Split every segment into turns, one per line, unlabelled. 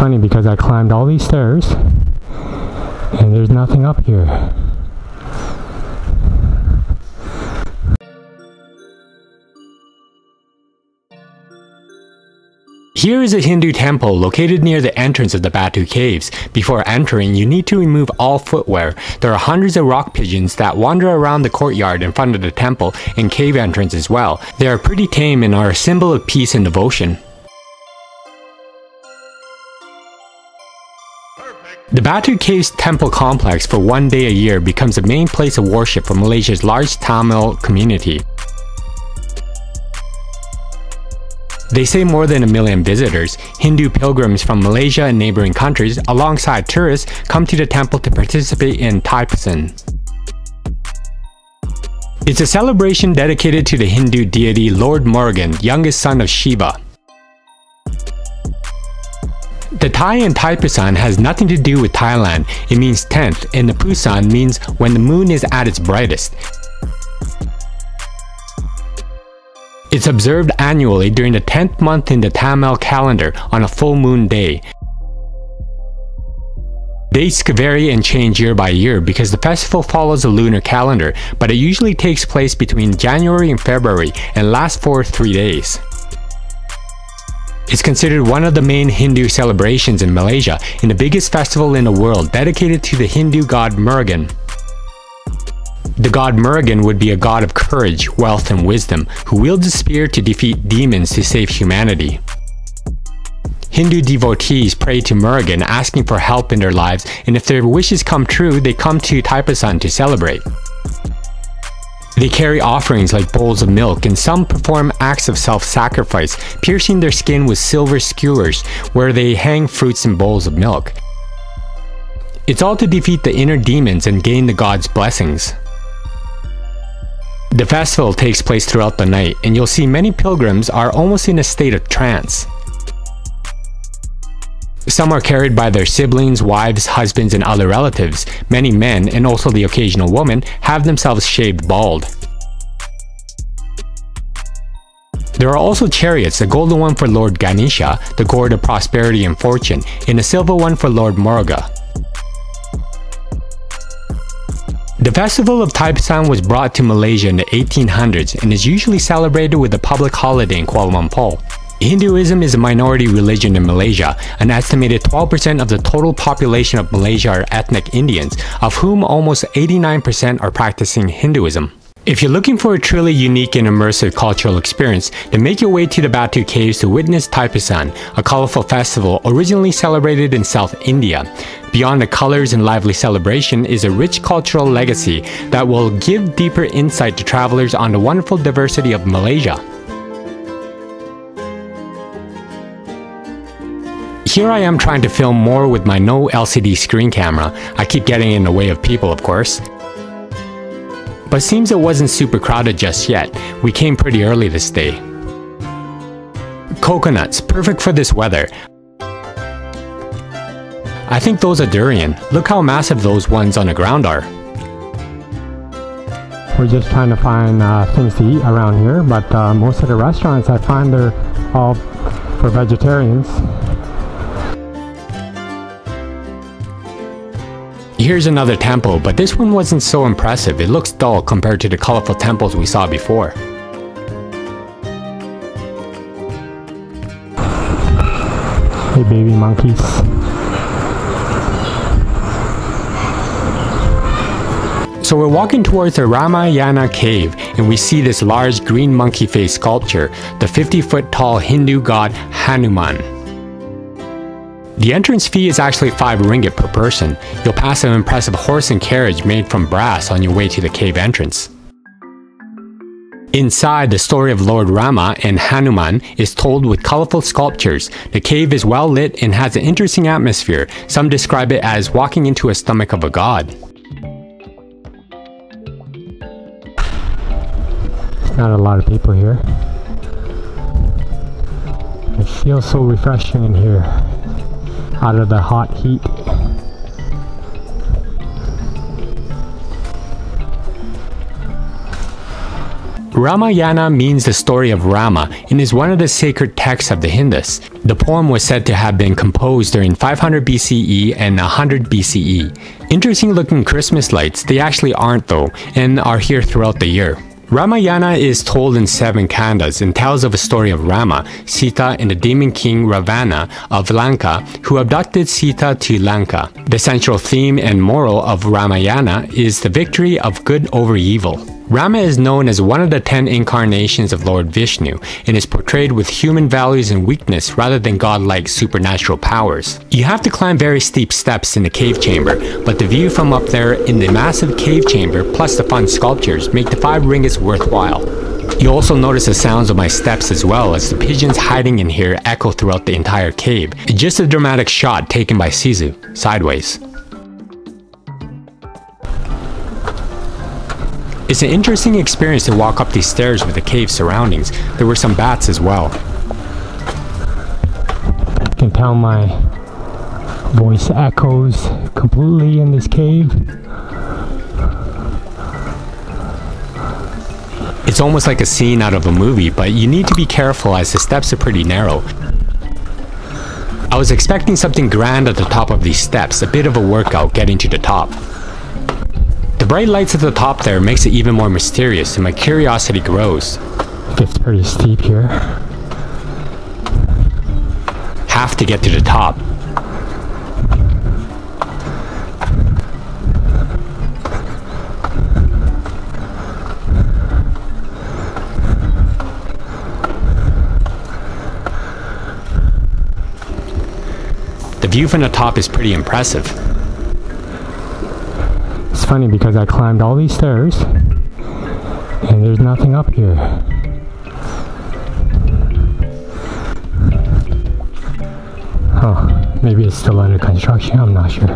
funny because I climbed all these stairs and there's nothing up here.
Here is a Hindu temple located near the entrance of the Batu Caves. Before entering, you need to remove all footwear. There are hundreds of rock pigeons that wander around the courtyard in front of the temple and cave entrance as well. They are pretty tame and are a symbol of peace and devotion. The Batu Caves temple complex for one day a year becomes the main place of worship for Malaysia's large Tamil community. They say more than 1 million visitors, Hindu pilgrims from Malaysia and neighboring countries, alongside tourists, come to the temple to participate in Thaipusam. It's a celebration dedicated to the Hindu deity Lord Murugan, youngest son of Shiva. The Thai in Thaipusam has nothing to do with Thailand. It means 10th, and the Pusan means when the moon is at its brightest. It's observed annually during the 10th month in the Tamil calendar on a full moon day. Dates vary and change year by year because the festival follows the lunar calendar, but it usually takes place between January and February and lasts for 3 days. It's considered one of the main Hindu celebrations in Malaysia and the biggest festival in the world dedicated to the Hindu god Murugan. The god Murugan would be a god of courage, wealth, and wisdom, who wields a spear to defeat demons to save humanity. Hindu devotees pray to Murugan asking for help in their lives, and if their wishes come true, they come to Thaipusam to celebrate. They carry offerings like bowls of milk, and some perform acts of self-sacrifice, piercing their skin with silver skewers, where they hang fruits in bowls of milk. It's all to defeat the inner demons and gain the god's blessings. The festival takes place throughout the night, and you'll see many pilgrims are almost in a state of trance. Some are carried by their siblings, wives, husbands, and other relatives. Many men, and also the occasional woman, have themselves shaved bald. There are also chariots, a golden one for Lord Ganesha, the gourd of prosperity and fortune, and a silver one for Lord Murugan. The festival of Thaipusam was brought to Malaysia in the 1800s and is usually celebrated with a public holiday in Kuala Lumpur. Hinduism is a minority religion in Malaysia. An estimated 12% of the total population of Malaysia are ethnic Indians, of whom almost 89% are practicing Hinduism. If you're looking for a truly unique and immersive cultural experience, then make your way to the Batu Caves to witness Thaipusam, a colorful festival originally celebrated in South India. Beyond the colors and lively celebration is a rich cultural legacy that will give deeper insight to travelers on the wonderful diversity of Malaysia. Here I am trying to film more with my no LCD screen camera. I keep getting in the way of people, of course. But seems it wasn't super crowded just yet. We came pretty early this day. Coconuts, perfect for this weather. I think those are durian. Look how massive those ones on the ground are.
We're just trying to find things to eat around here, but most of the restaurants I find they're all for vegetarians.
Here's another temple, but this one wasn't so impressive. It looks dull compared to the colorful temples we saw before.
Hey baby monkeys.
So we're walking towards the Ramayana cave, and we see this large green monkey face sculpture, the 50-foot tall Hindu god Hanuman. The entrance fee is actually 5 ringgit per person. You'll pass an impressive horse and carriage made from brass on your way to the cave entrance. Inside, the story of Lord Rama and Hanuman is told with colorful sculptures. The cave is well lit and has an interesting atmosphere. Some describe it as walking into a stomach of a god.
Not a lot of people here. It feels so refreshing in here, out of the hot heat.
Ramayana means the story of Rama and is one of the sacred texts of the Hindus. The poem was said to have been composed during 500 BCE and 100 BCE. Interesting looking Christmas lights, they actually aren't though, and are here throughout the year. Ramayana is told in 7 kandas and tells of a story of Rama, Sita, and the demon king Ravana of Lanka who abducted Sita to Lanka. The central theme and moral of Ramayana is the victory of good over evil. Rama is known as one of the 10 incarnations of Lord Vishnu and is portrayed with human values and weakness rather than godlike supernatural powers. You have to climb very steep steps in the cave chamber, but the view from up there in the massive cave chamber plus the fun sculptures make the 5 ringgits worthwhile. You also notice the sounds of my steps as well, as the pigeons hiding in here echo throughout the entire cave. Just a dramatic shot taken by Sisu, sideways. It's an interesting experience to walk up these stairs with the cave surroundings. There were some bats as well.
You can tell my voice echoes completely in this cave.
It's almost like a scene out of a movie, but you need to be careful as the steps are pretty narrow. I was expecting something grand at the top of these steps, a bit of a workout getting to the top. The bright lights at the top there makes it even more mysterious and my curiosity grows.
It gets pretty steep here.
Have to get to the top. The view from the top is pretty impressive.
It's funny because I climbed all these stairs and there's nothing up here. Oh, maybe it's still under construction, I'm not sure.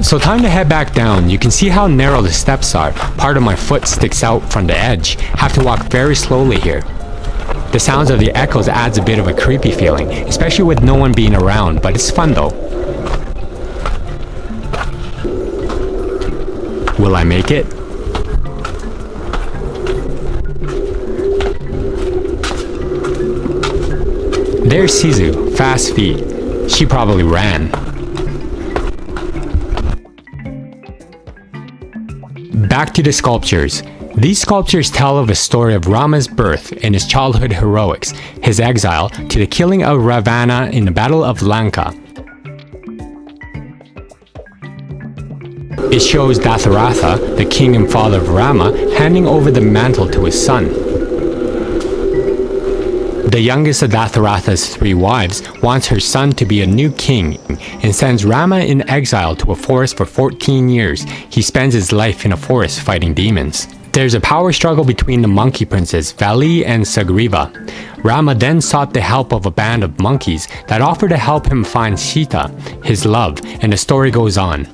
So time to head back down. You can see how narrow the steps are. Part of my foot sticks out from the edge. Have to walk very slowly here. The sounds of the echoes adds a bit of a creepy feeling, especially with no one being around, but it's fun though. Will I make it? There's Sisu, fast feet. She probably ran. Back to the sculptures. These sculptures tell of a story of Rama's birth and his childhood heroics, his exile, to the killing of Ravana in the Battle of Lanka. It shows Datharatha, the king and father of Rama, handing over the mantle to his son. The youngest of Datharatha's 3 wives wants her son to be a new king and sends Rama in exile to a forest for 14 years. He spends his life in a forest fighting demons. There's a power struggle between the monkey princes Vali and Sugriva. Rama then sought the help of a band of monkeys that offered to help him find Sita, his love, and the story goes on.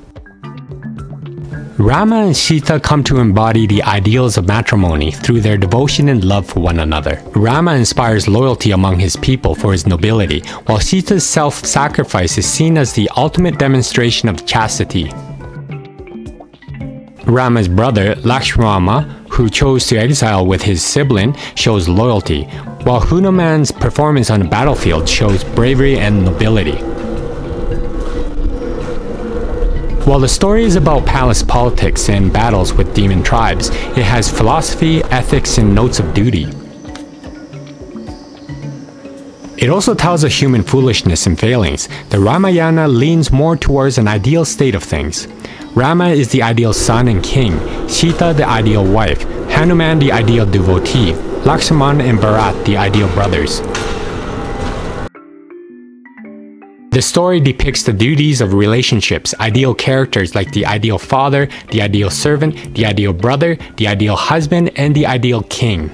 Rama and Sita come to embody the ideals of matrimony through their devotion and love for one another. Rama inspires loyalty among his people for his nobility, while Sita's self-sacrifice is seen as the ultimate demonstration of chastity. Rama's brother, Lakshmana, who chose to exile with his sibling, shows loyalty, while Hanuman's performance on the battlefield shows bravery and nobility. While the story is about palace politics and battles with demon tribes, it has philosophy, ethics, and notes of duty. It also tells of human foolishness and failings. The Ramayana leans more towards an ideal state of things. Rama is the ideal son and king, Sita the ideal wife, Hanuman the ideal devotee, Lakshmana and Bharat the ideal brothers. The story depicts the duties of relationships, ideal characters like the ideal father, the ideal servant, the ideal brother, the ideal husband, and the ideal king.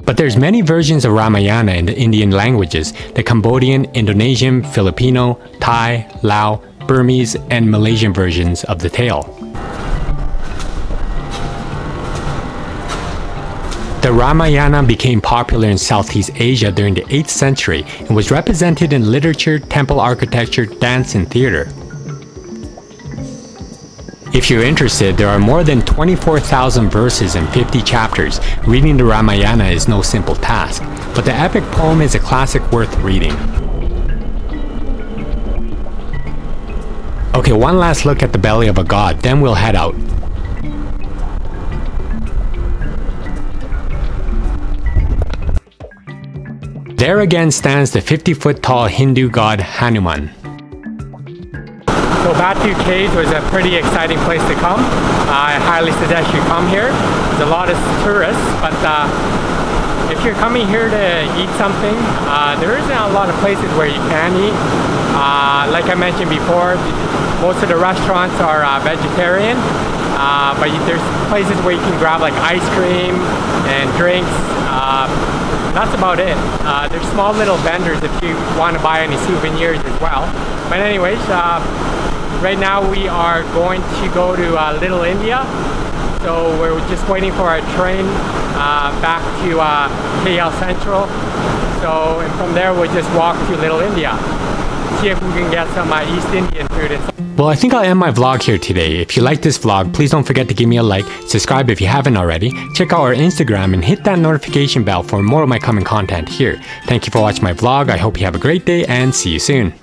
But there's many versions of Ramayana in the Indian languages, the Cambodian, Indonesian, Filipino, Thai, Lao, Burmese, and Malaysian versions of the tale. The Ramayana became popular in Southeast Asia during the 8th century and was represented in literature, temple architecture, dance, and theater. If you're interested, there are more than 24,000 verses and 50 chapters. Reading the Ramayana is no simple task, but the epic poem is a classic worth reading. Okay, one last look at the belly of a god, then we'll head out. There again stands the 50-foot tall Hindu god Hanuman.
So Batu Caves was a pretty exciting place to come. I highly suggest you come here. There's a lot of tourists, but if you're coming here to eat something, there isn't a lot of places where you can eat. Like I mentioned before, most of the restaurants are vegetarian, but there's places where you can grab like ice cream and drinks. That's about it. There's small little vendors if you want to buy any souvenirs as well. But anyways, right now we are going to go to Little India. So we're just waiting for our train back to KL Central. So and from there we'll just walk to Little India. See if we can get some East Indian food.
Well, I think I'll end my vlog here today. If you like this vlog, please don't forget to give me a like, subscribe if you haven't already, check out our Instagram and hit that notification bell for more of my coming content here. Thank you for watching my vlog. I hope you have a great day and see you soon.